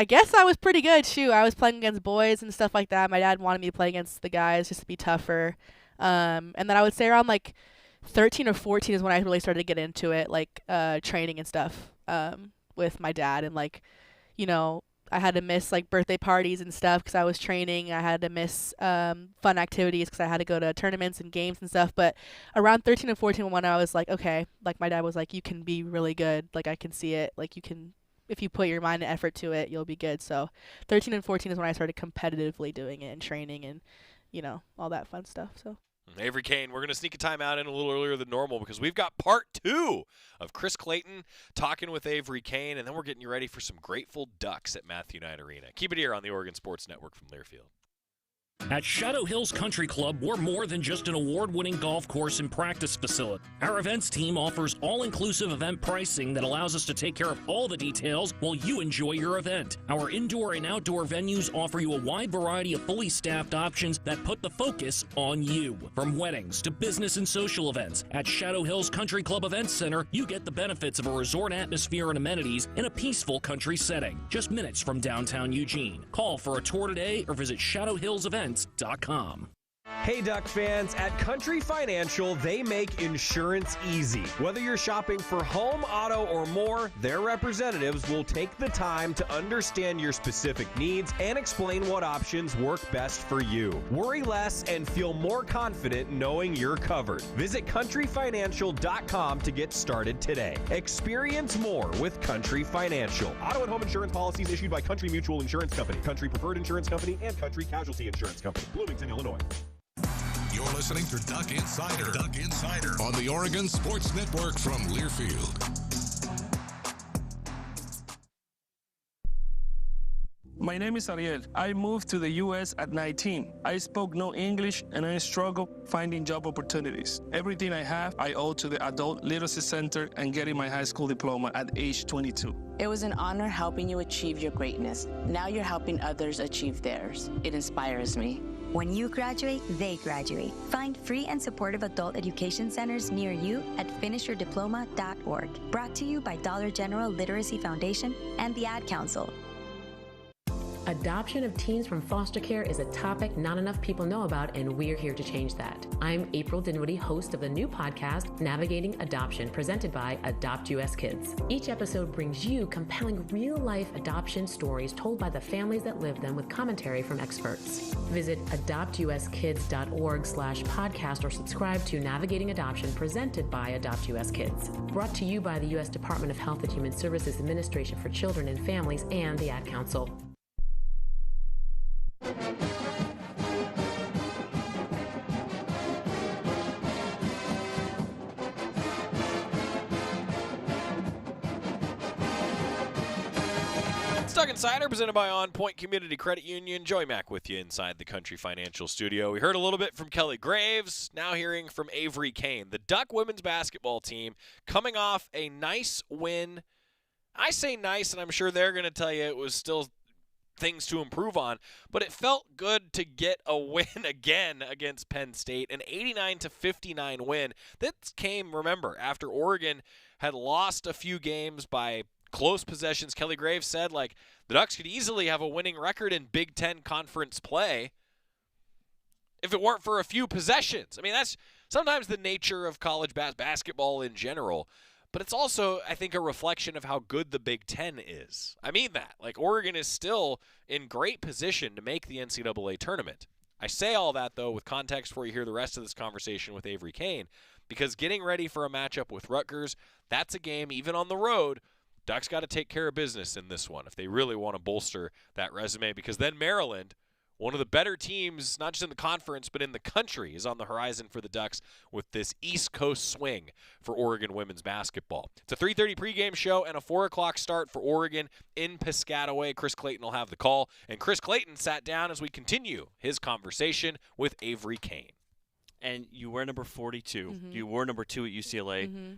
guess I was pretty good. Shoot, I was playing against boys and stuff like that. My dad wanted me to play against the guys just to be tougher. And then I would say around, like, 13 or 14 is when I really started to get into it, like, training and stuff with my dad. And, like, you know, I had to miss, like, birthday parties and stuff because I was training. I had to miss fun activities because I had to go to tournaments and games and stuff. But around 13 and 14 when I was like, okay, like, my dad was like, you can be really good. Like, I can see it. Like, you can, if you put your mind and effort to it, you'll be good. So 13 and 14 is when I started competitively doing it and training and, you know, all that fun stuff. So. Avery Cain, we're going to sneak a timeout in a little earlier than normal because we've got part 2 of Chris Clayton talking with Avery Cain, and then we're getting you ready for some Grateful Ducks at Matthew Knight Arena. Keep it here on the Oregon Sports Network from Learfield. At Shadow Hills Country Club, we're more than just an award-winning golf course and practice facility. Our events team offers all-inclusive event pricing that allows us to take care of all the details while you enjoy your event. Our indoor and outdoor venues offer you a wide variety of fully staffed options that put the focus on you. From weddings to business and social events, at Shadow Hills Country Club Events Center, you get the benefits of a resort atmosphere and amenities in a peaceful country setting, just minutes from downtown Eugene. Call for a tour today or visit shadowhillsevents.com. Hey Duck fans, at Country Financial, they make insurance easy. Whether you're shopping for home, auto, or more, their representatives will take the time to understand your specific needs and explain what options work best for you. Worry less and feel more confident knowing you're covered. Visit countryfinancial.com to get started today. Experience more with Country Financial. Auto and home insurance policies issued by Country Mutual Insurance Company, Country Preferred Insurance Company, and Country Casualty Insurance Company, Bloomington, Illinois. You're listening to Duck Insider. Duck Insider on the Oregon Sports Network from Learfield. My name is Ariel. I moved to the U.S. at 19. I spoke no English and I struggled finding job opportunities. Everything I have, I owe to the Adult Literacy Center and getting my high school diploma at age 22. It was an honor helping you achieve your greatness. Now you're helping others achieve theirs. It inspires me. When you graduate, they graduate. Find free and supportive adult education centers near you at finishyourdiploma.org. Brought to you by Dollar General Literacy Foundation and the Ad Council. Adoption of teens from foster care is a topic not enough people know about, and we're here to change that. I'm April Dinwiddie, host of the new podcast, Navigating Adoption, presented by Adopt US Kids. Each episode brings you compelling real-life adoption stories told by the families that live them with commentary from experts. Visit adoptuskids.org/podcast or subscribe to Navigating Adoption, presented by Adopt US Kids. Brought to you by the U.S. Department of Health and Human Services Administration for Children and Families and the Ad Council. Duck Insider, presented by OnPoint Community Credit Union. Joey Mack with you inside the Country Financial Studio. We heard a little bit from Kelly Graves, now hearing from Avery Cain. The Duck women's basketball team coming off a nice win. I say nice, and I'm sure they're going to tell you it was still things to improve on, but it felt good to get a win again against Penn State, an 89-59 win. That came, remember, after Oregon had lost a few games by close possessions. Kelly Graves said, like, the Ducks could easily have a winning record in Big Ten conference play if it weren't for a few possessions. I mean, that's sometimes the nature of college basketball in general, but it's also, I think, a reflection of how good the Big Ten is. I mean that. Like, Oregon is still in great position to make the NCAA tournament. I say all that, though, with context before you hear the rest of this conversation with Avery Cain, because getting ready for a matchup with Rutgers, that's a game, even on the road, Ducks got to take care of business in this one if they really want to bolster that resume, because then Maryland, one of the better teams, not just in the conference, but in the country, is on the horizon for the Ducks with this East Coast swing for Oregon women's basketball. It's a 3:30 pregame show and a 4 o'clock start for Oregon in Piscataway. Chris Clayton will have the call, and Chris Clayton sat down as we continue his conversation with Avery Cain. And you were number 42. Mm-hmm. You were number 2 at UCLA. Mm-hmm.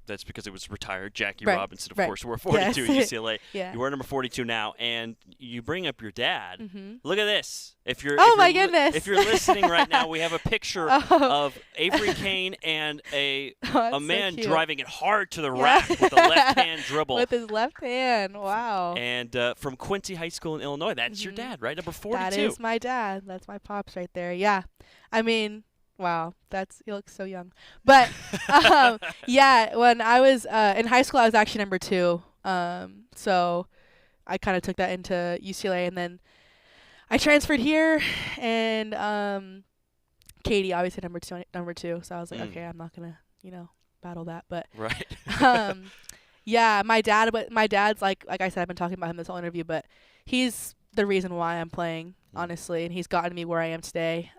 That's because it was retired. Jackie Right, Robinson, of right. course, were 42 Yes. at UCLA. Yeah. You are number 42 now, and you bring up your dad. Mm-hmm. Look at this. If you're, Oh, if my you're goodness. If you're listening right now, we have a picture of Avery Cain and a that's man so cute. driving it hard to the Yeah. rack with a left-hand dribble. With his left hand. Wow. And from Quincy High School in Illinois. That's your dad, right? Number 42. That is my dad. That's my pops right there. Yeah. I mean, wow, he looks so young. But yeah, when I was in high school, I was actually number 2. So I kind of took that into UCLA, and then I transferred here, and Katie obviously number two. So I was like, okay, I'm not gonna battle that. But right. Yeah, my dad's like I said, I've been talking about him this whole interview, but he's the reason why I'm playing, honestly, and he's gotten me where I am today.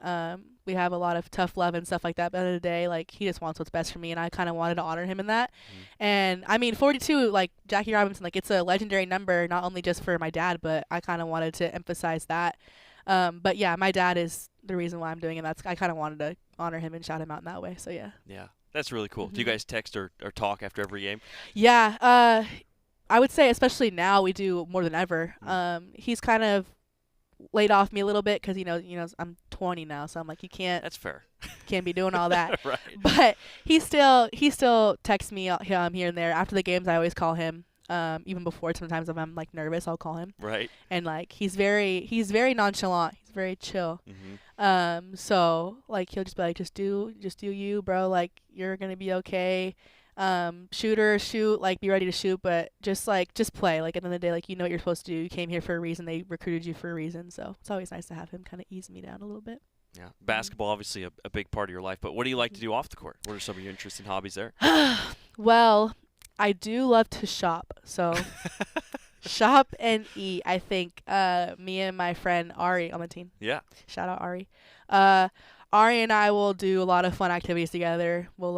We have a lot of tough love and stuff like that, but at the end of the day, like, he just wants what's best for me, and I kind of wanted to honor him in that. And I mean, 42, like Jackie Robinson, like, it's a legendary number, not only just for my dad, but I kind of wanted to emphasize that. But yeah, my dad is the reason why I'm doing it. I kind of wanted to honor him and shout him out in that way. So yeah. Yeah, that's really cool. Mm-hmm. Do you guys text or talk after every game? Yeah, I would say especially now we do more than ever. He's kind of laid off me a little bit because I'm 20 now, so I'm like, you can't. That's fair. Can't be doing all that. Right. But he still texts me here and there. After the games, I always call him. Even before, sometimes if I'm like nervous, I'll call him. Right. And like he's very nonchalant. He's very chill. Mm-hmm. So like he'll just be like, just do you, bro. Like, you're gonna be okay. Shoot, like, be ready to shoot, but just play. Like, at the end of the day, like, you know what you're supposed to do. You came here for a reason. They recruited you for a reason. So it's always nice to have him kind of ease me down a little bit. Yeah, basketball obviously a big part of your life, but what do you like to do off the court? What are some of your interests and hobbies there? Well, I do love to shop. So shop and eat. I think me and my friend Ari on the team. Yeah. Shout out Ari. Ari and I will do a lot of fun activities together. We'll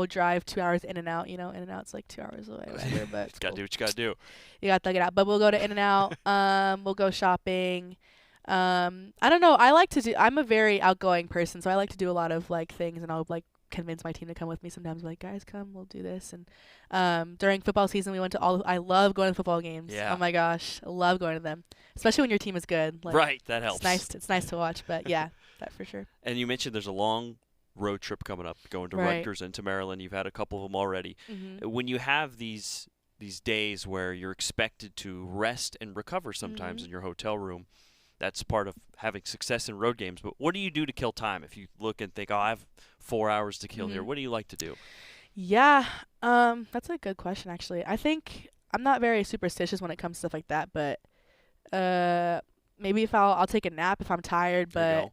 drive 2 hours in and out. In and out's like 2 hours away, whatever. But you gotta do what you gotta do. You gotta thug it out. But we'll go to In and Out. We'll go shopping. I don't know. I'm a very outgoing person, so I like to do a lot of like things, and I'll like convince my team to come with me sometimes. I'm like, guys, come, we'll do this. And during football season, we went to I love going to football games. Yeah. Oh my gosh, I love going to them, especially when your team is good. Like, right, that helps. It's nice to watch. But yeah, that for sure. And you mentioned there's a long road trip coming up, going to Right. Rutgers and to Maryland. You've had a couple of them already. Mm-hmm. When you have these these days where you're expected to rest and recover sometimes in your hotel room. That's part of having success in road games. But what do you do to kill time? If you look and think, I have 4 hours to kill here, what do you like to do? Yeah, that's a good question, actually. I think I'm not very superstitious when it comes to stuff like that, but maybe if I'll take a nap if I'm tired, but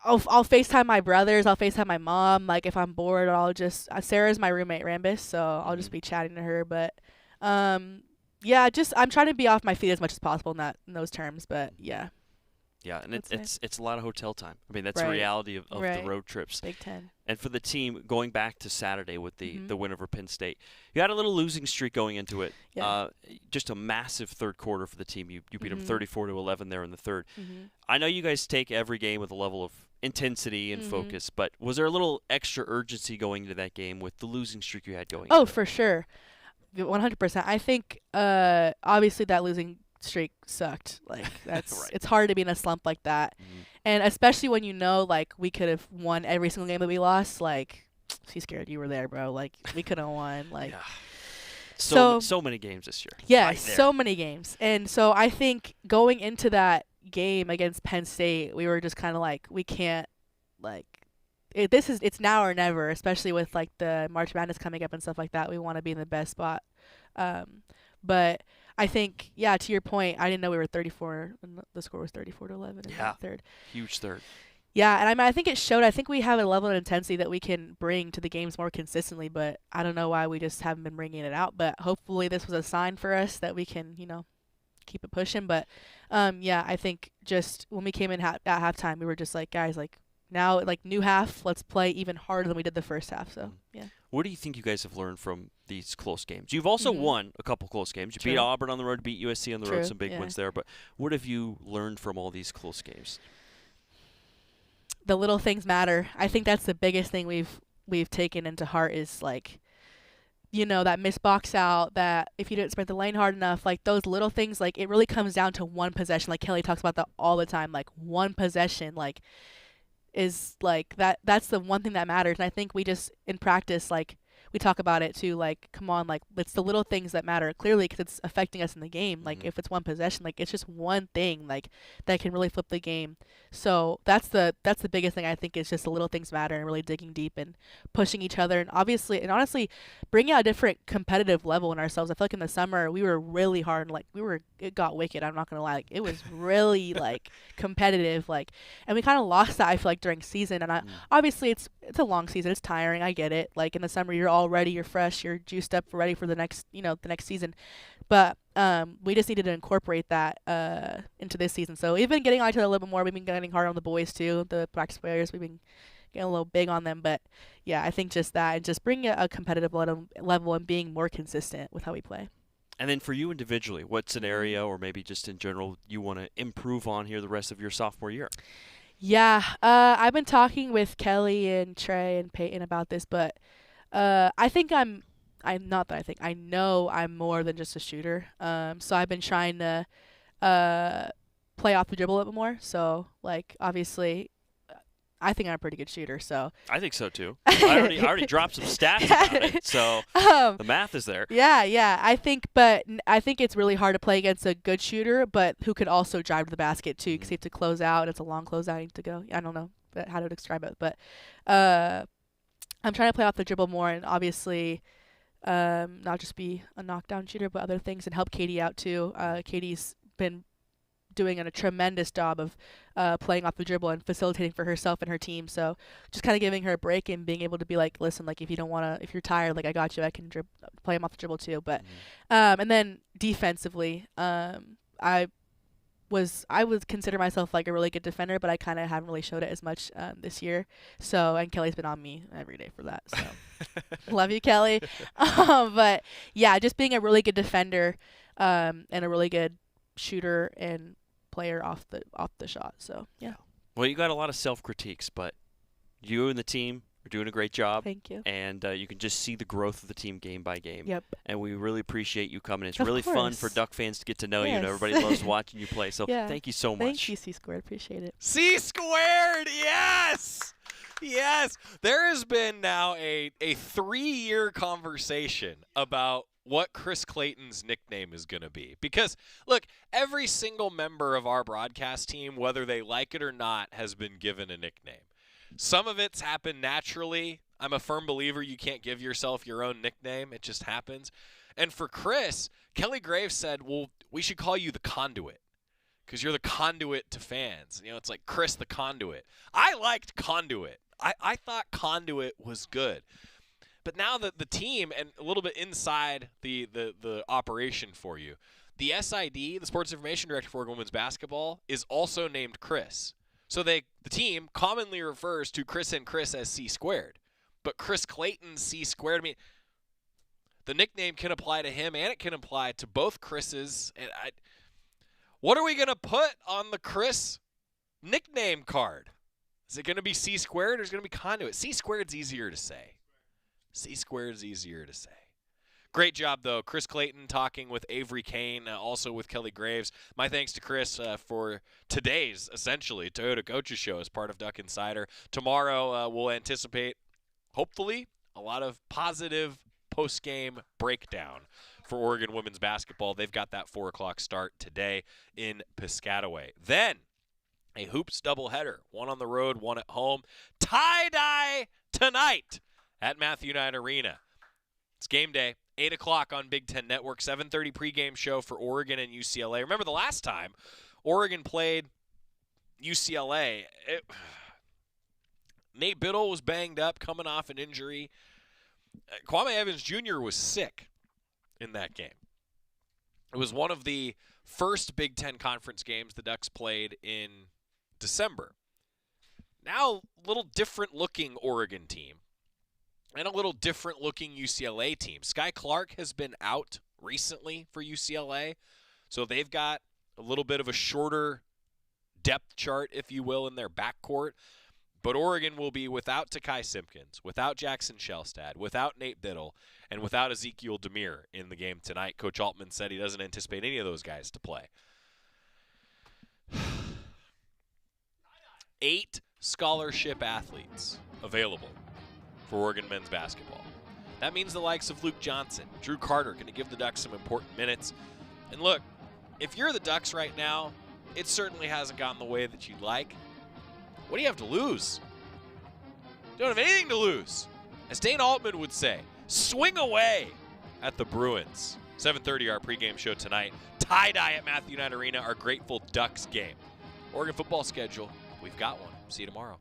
I'll FaceTime my brothers, I'll FaceTime my mom. Like, if I'm bored, I'll just Sarah's my roommate, Rambus, so I'll just be chatting to her. But yeah, I'm trying to be off my feet as much as possible in those terms. But yeah. Yeah, and it's a lot of hotel time. I mean, that's the reality of the road trips. Big Ten. And for the team, going back to Saturday with the win over Penn State, you had a little losing streak going into it. Yeah. Just a massive third quarter for the team. You beat them 34-11 there in the third. I know you guys take every game with a level of intensity and focus, but was there a little extra urgency going into that game with the losing streak you had going? Oh, for sure. 100%. I think obviously that losing streak sucked. Like, that's it's hard to be in a slump like that. And especially when like we could have won every single game that we lost. Like, she's scared you were there, bro. Like, we could have won. Like, so many games this year. Yeah, right so many games. And so I think going into that game against Penn State, we were just kind of like, we can't, like, it's now or never, especially with like the March Madness coming up and stuff like that. We want to be in the best spot. But I think, yeah, to your point, I didn't know we were 34, and the score was 34-11 in the third. Huge third. Yeah, and I think it showed. I think we have a level of intensity that we can bring to the games more consistently, but I don't know why we just haven't been bringing it out. But hopefully this was a sign for us that we can, keep it pushing. But, yeah, I think just when we came in at halftime, we were just like, guys, like, now, like, new half, let's play even harder than we did the first half. So, yeah. What do you think you guys have learned from these close games? You've also won a couple close games. You beat Auburn on the road, beat USC on the road, some big wins there. But what have you learned from all these close games? The little things matter. I think that's the biggest thing we've taken into heart is, like, that missed box out, that if you didn't sprint the lane hard enough, like, those little things, like, it really comes down to one possession. Like, Kelly talks about that all the time. Like, one possession, like, is like that's the one thing that matters. And I think we just in practice, like, we talk about it too, like, come on, like, it's the little things that matter clearly because it's affecting us in the game. Like, if it's one possession, like, it's just one thing, like, that can really flip the game. So that's the biggest thing. I think is just the little things matter and really digging deep and pushing each other and obviously and honestly bringing out a different competitive level in ourselves. I feel like in the summer we were really hard, like, it got wicked. I'm not gonna lie, like, it was really like competitive, like, and we kind of lost that, I feel like, during season. And obviously it's a long season, it's tiring, I get it. Like, in the summer you're all ready, you're fresh, you're juiced up, ready for the next season. But we just needed to incorporate that into this season. So we've been getting on each other a little bit more. We've been getting harder on the boys too, the practice players. We've been getting a little big on them. But yeah, I think just that and just bringing a competitive level and being more consistent with how we play. And then for you individually, what's an area or maybe just in general you want to improve on here the rest of your sophomore year? Yeah, I've been talking with Kelly and Trey and Peyton about this, but I think I know I'm more than just a shooter. So I've been trying to play off the dribble a little bit more. So, like, obviously, I think I'm a pretty good shooter. So I think so too. I already dropped some stats about it. So the math is there. Yeah. I think it's really hard to play against a good shooter, but who could also drive to the basket too, because you have to close out. It's a long closeout you need to go. I don't know how to describe it, but I'm trying to play off the dribble more and obviously not just be a knockdown shooter, but other things, and help Katie out too. Katie's been doing a tremendous job of playing off the dribble and facilitating for herself and her team. So just kind of giving her a break and being able to be like, listen, like, if you're tired, like, I got you. I can play them off the dribble too. But and then defensively, I would consider myself like a really good defender, but I kind of haven't really showed it as much this year. So, and Kelly's been on me every day for that. So, love you, Kelly. But yeah, just being a really good defender and a really good shooter and player off the shot. So, yeah. Well, you got a lot of self-critiques, but you and the team are doing a great job. Thank you. And you can just see the growth of the team game by game. Yep. And we really appreciate you coming. It's Of really fun course. for Duck fans to get to know you, and Yes. everybody loves watching you play. So Yeah. thank you so much. Thank you, C Squared. Appreciate it. C Squared, yes! Yes, there has been now a 3-year conversation about what Chris Clayton's nickname is going to be. Because, look, every single member of our broadcast team, whether they like it or not, has been given a nickname. Some of it's happened naturally. I'm a firm believer you can't give yourself your own nickname. It just happens. And for Chris, Kelly Graves said, well, we should call you the Conduit because you're the conduit to fans. You know, it's like Chris the Conduit. I liked Conduit. I thought Conduit was good. But now that the team, and a little bit inside the operation for you, the SID, the Sports Information Director for Oregon Women's Basketball, is also named Chris. So the team commonly refers to Chris and Chris as C squared. But Chris Clayton, C squared, I mean, the nickname can apply to him and it can apply to both Chris's. And what are we going to put on the Chris nickname card? Is it going to be C squared or is it going to be Conduit? C squared's easier to say. C squared's easier to say. Great job, though. Chris Clayton talking with Avery Cain, also with Kelly Graves. My thanks to Chris for today's, essentially, Toyota Coaches Show as part of Duck Insider. Tomorrow we'll anticipate, hopefully, a lot of positive post-game breakdown for Oregon women's basketball. They've got that 4 o'clock start today in Piscataway. Then a hoops doubleheader, one on the road, one at home. Tie-dye tonight at Matthew Knight Arena. It's game day, 8 o'clock on Big Ten Network, 7:30 pregame show for Oregon and UCLA. Remember the last time Oregon played UCLA, Nate Biddle was banged up, coming off an injury. Kwame Evans Jr. was sick in that game. It was one of the first Big Ten Conference games the Ducks played in December. Now, a little different-looking Oregon team and a little different-looking UCLA team. Sky Clark has been out recently for UCLA, so they've got a little bit of a shorter depth chart, if you will, in their backcourt. But Oregon will be without Takai Simpkins, without Jackson Shellstad, without Nate Biddle, and without Ezekiel Demir in the game tonight. Coach Altman said he doesn't anticipate any of those guys to play. 8 scholarship athletes available for Oregon men's basketball. That means the likes of Luke Johnson, Drew Carter going to give the Ducks some important minutes. And look, if you're the Ducks right now, it certainly hasn't gone the way that you'd like. What do you have to lose? You don't have anything to lose. As Dane Altman would say, swing away at the Bruins. 7:30 our pregame show tonight. Tie-dye at Matthew Knight Arena, our Grateful Ducks game. Oregon football schedule, we've got one. See you tomorrow.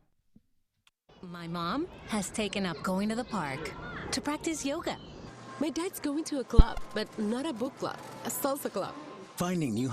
My mom has taken up going to the park to practice yoga. My dad's going to a club, but not a book club, a salsa club. Finding new